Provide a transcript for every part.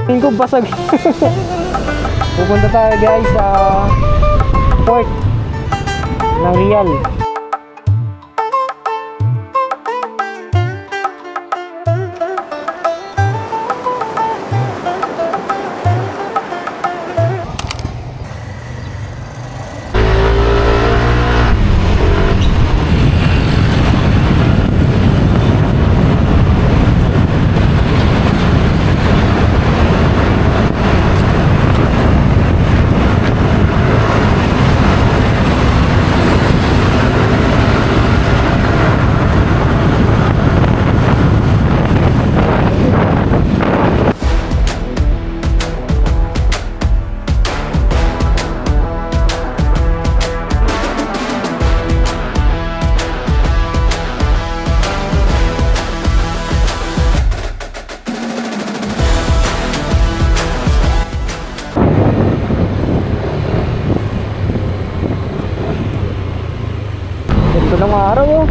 Tingin ko basag. Pupunta tayo guys sa port ng Real. Ito ng araw oh.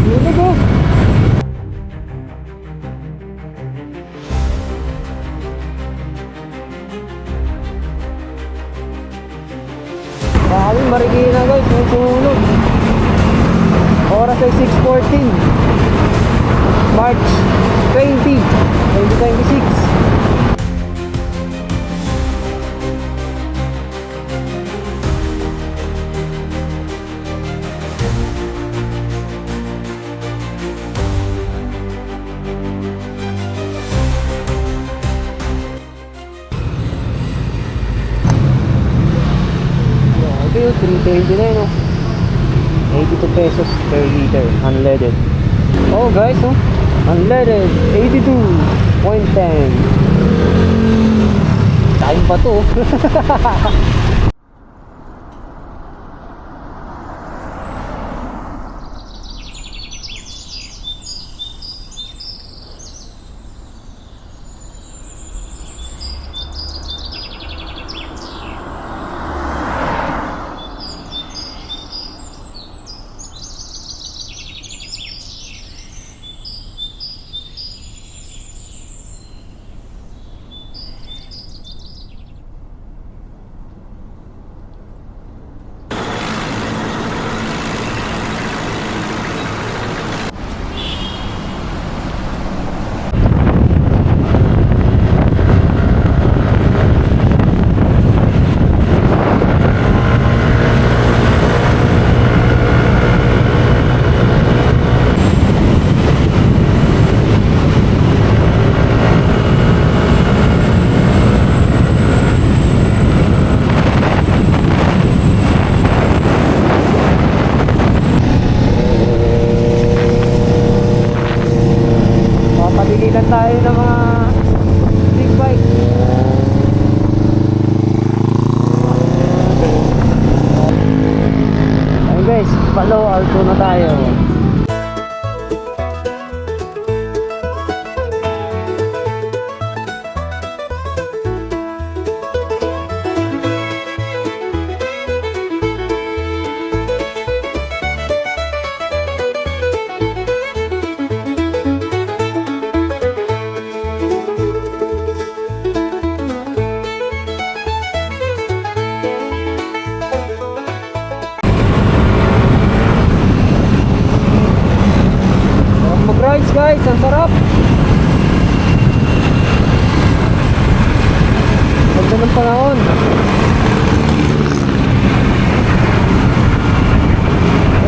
Linig oh. Maraming Marikina guys, may sunog. Oras ay 6:14 March 20, 2026. Ito yung 329 no? 82 pesos per liter, unleaded. Oh guys, oh, unleaded 82.10. Time pa to. Papaligitan tayo ng mga big bike. Ayun guys, Palo Alto na tayo. Mag-rides guys, ang sarap. Ganda ng panahon.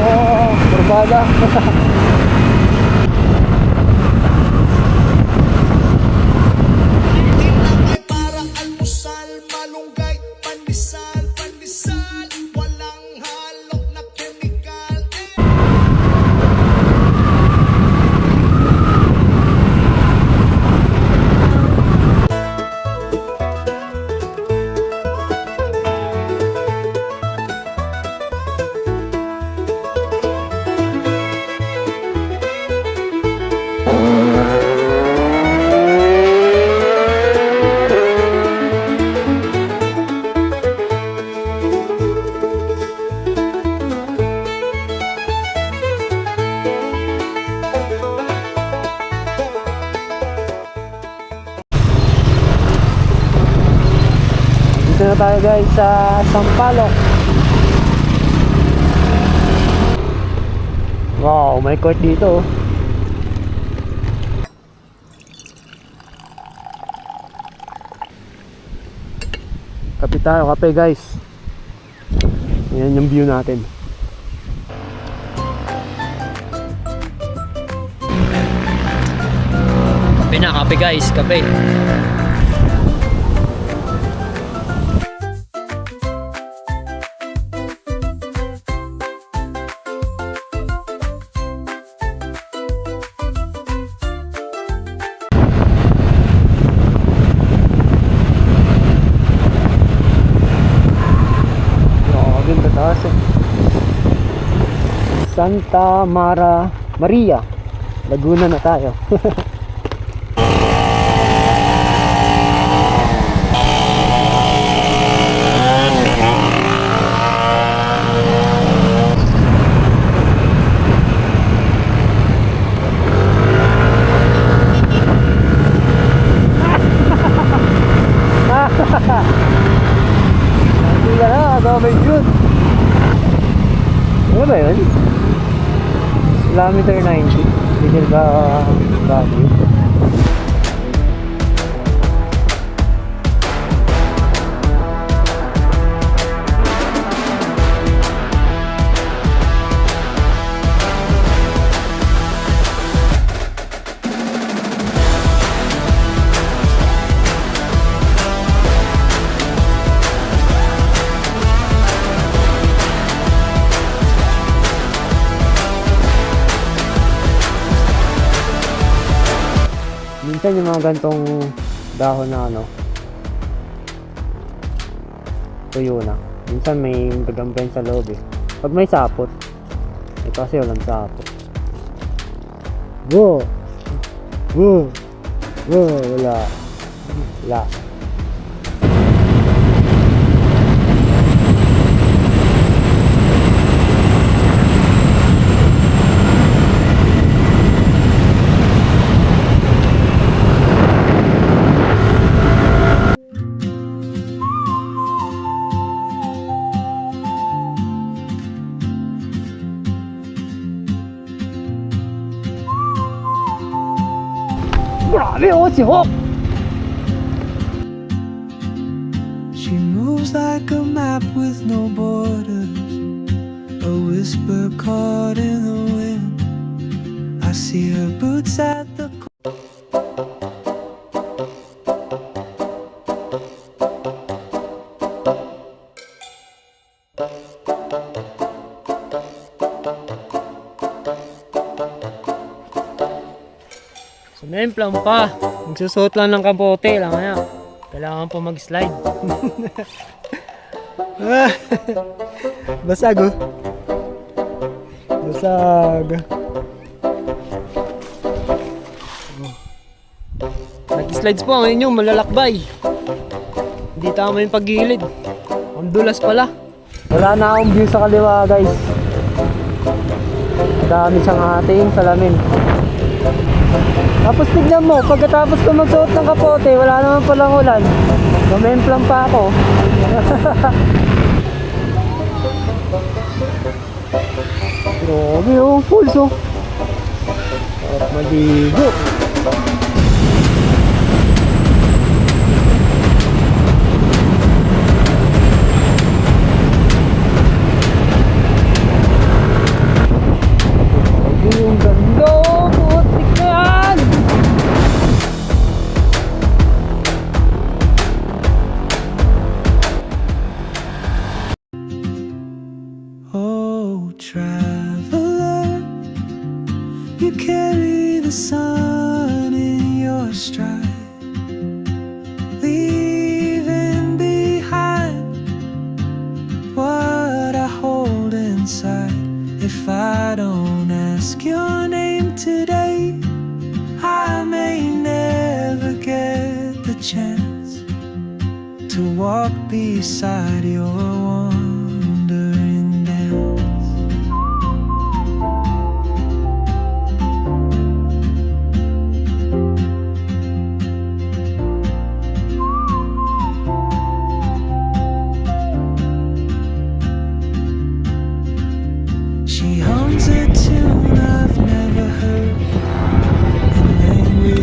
Oh, kurbada. na tayo guys sa Sampaloc. Wow, may court dito. Kape tayo, kape guys. Yan yung view natin. Kape na, kape guys, kape. Ganda taas eh. Santa Maria, Laguna na tayo. Sila na, double shoot. Ano ba yun? Kilometer 90. Diesel ba value? Minsan yung mga gantong dahon na ano, tuyo na. Minsan may gagampen sa loob eh. Pag may sapot, ito kasi walang sapot. Whoa! Whoa! Whoa! Wala. Wala. Grabe oh, si Hawk! She moves like a map with no borders, a whisper caught in the wind. I see her boots at the Sumemplang pa. Magsusuot lang ng kapote lang kaya. Kailangan pa mag-slide. Basag oh. Basag. Nag-slides po ang inyong malalakbay. Hindi tama yung paggilid. Ang dulas pala. Wala na akong view sa kaliwa guys. Dami siyang ating salamin. Tapos tignan mo, pagkatapos ko magsuot ng kapote, wala naman palang ulan. Gumemplang pa ako. Grabe oh, pulso. At maligo. Yung ganda, putik na yan! Oh, traveler, you carry the sun in your stride, leaving behind what I hold inside. If I don't ask your name today, I may never get the chance to walk beside your wandering dance.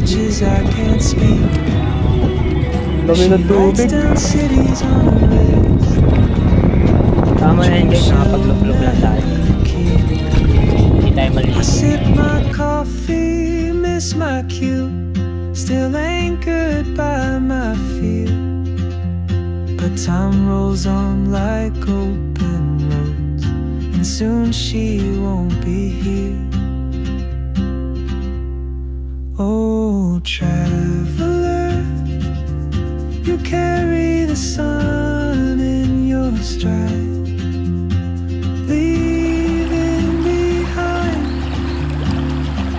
languages I can't speak. Dami She ng writes tubig. down cities on a list. Tama na yun guys, nakapaglublog lang tayo. Hindi tayo I malinis. sip my coffee, miss my cue, still anchored by my fear. But time rolls on like open roads, and soon she won't be here. Oh, traveler, you carry the sun in your stride, leaving behind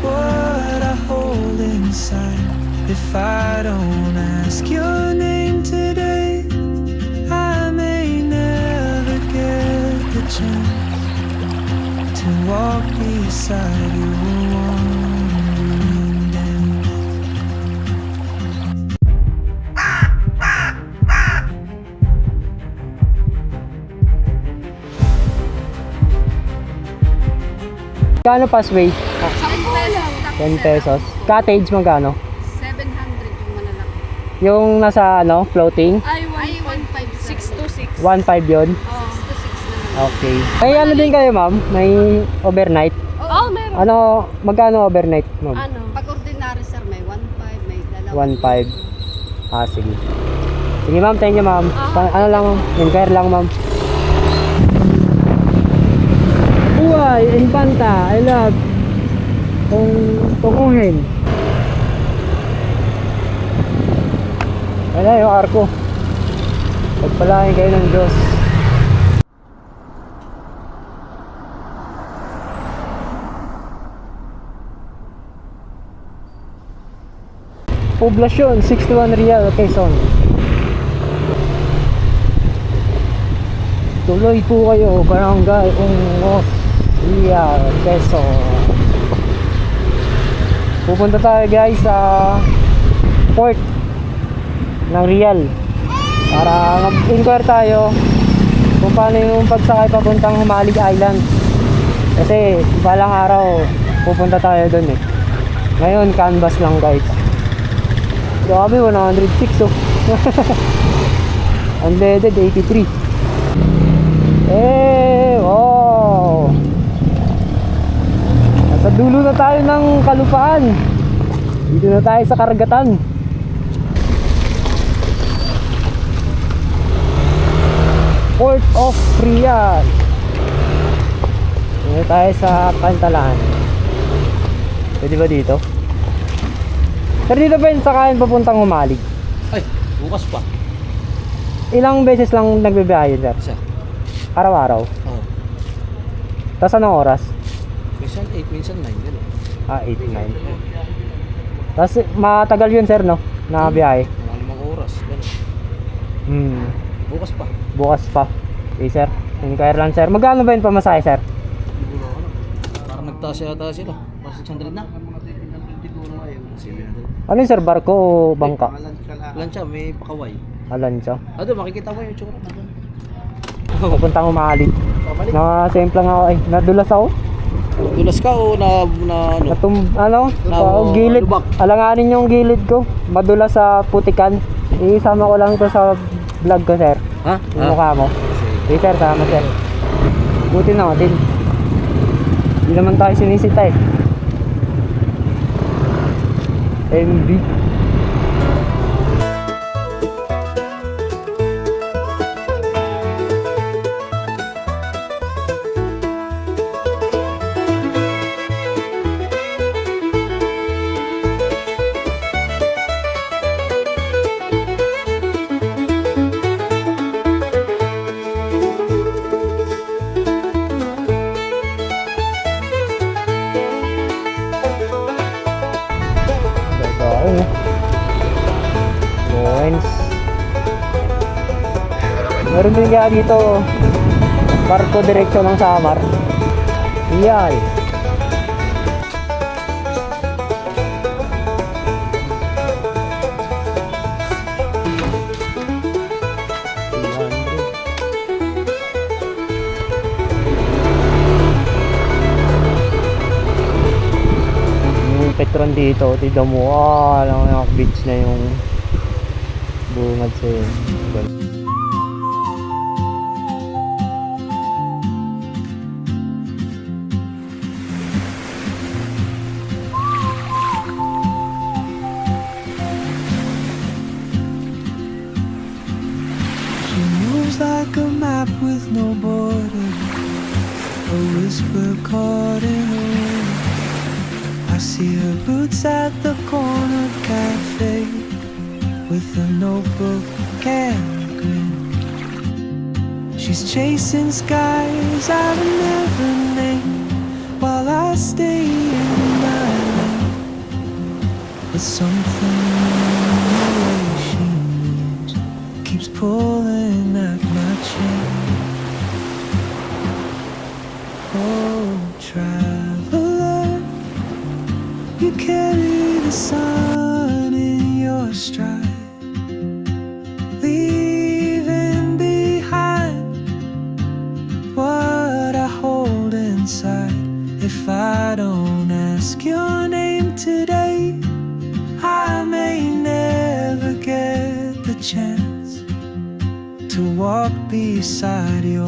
what I hold inside. If I don't ask your name today, I may never get the chance to walk beside your wandering dance. Kano passway? 10 pesos. Cottage magkano? 700 yung malalaki. Yung nasa ano, floating? Ay, 1.5. 6 to 6. 1.5 yun? 6 to 6 na lang. Okay. May ano din kayo ma'am? May overnight? Oh, meron. Ano, magkano overnight ma'am? Ano? Pag ordinary sir, may 1.5, may dalawa. 1.5. Ah, sige. Sige ma'am, thank you ma'am. Ano lang ma'am? Inquire lang ma'am. Buhay, Infanta, I love. Tunguhin. Wala yung arko. Pagpalain kayo ng Diyos. Poblasyon, 61 Real, Quezon. Tuloy po kayo, Barangay Ungos, Real, Quezon. Pupunta tayo guys sa port ng Real para mag-inquire tayo kung paano yung pagsakay papuntang Humalig Island, kasi balang araw pupunta tayo dun eh. Ngayon canvas lang guys. Grabe, 106 oh. Unleaded 83. Wow. Nasa dulo na tayo ng kalupaan. Dito na tayo sa karagatan. Port of Riyadh. Dito tayo sa Pantalan. Pwede ba dito? Sir, dito ba yung sakayan papuntang Humalig? Ay, bukas pa. Ilang beses lang nagbibiyahe sir? Isa. Araw-araw? Oo. Tapos anong oras? Minsan 8, minsan 9. Gano'n. Ah, 8, 9. Tapos matagal yun sir, no? Na biyahe. Mga 5 oras. Gano'n. Bukas pa. Bukas pa. Okay sir, inquire lang sir. Magkano ba yung pamasahe sir? Parang nagtaas yata sila. Parang 600 na. 700. Ano yun sir, barko o bangka? Lansya, may pakaway. Alan siya. Doon, makikita mo yung tsura na doon. Papuntang Humalig. Nakasemplang ako ay. Nadulas ako. Dulas ka o na ano? Gilid. Lubak. Alanganin yung gilid ko. Madulas sa putikan. Isama ko lang to sa vlog ko sir. Ha? Yung mukha mo. Okay sir, sama sir. Buti natin. Hindi naman tayo sinisita eh. MB. Meron din kaya dito barko direksyon ng Samar. Iyay. Yung Petro meron dito. Tignan mo, alam mo yung beach na yung bungad sa'yo. She moves like a map with no borders, a whisper caught in a wind. I see her boots at the corner cafe with a notebook and a grin. She's chasing skies I've never named while I stay in my lane. But something in the way she moves keeps pulling at my chain. Oh, traveler, you carry the sun in your stride, leaving behind what I hold inside. If I don't ask your name today, I may never get the chance to walk beside your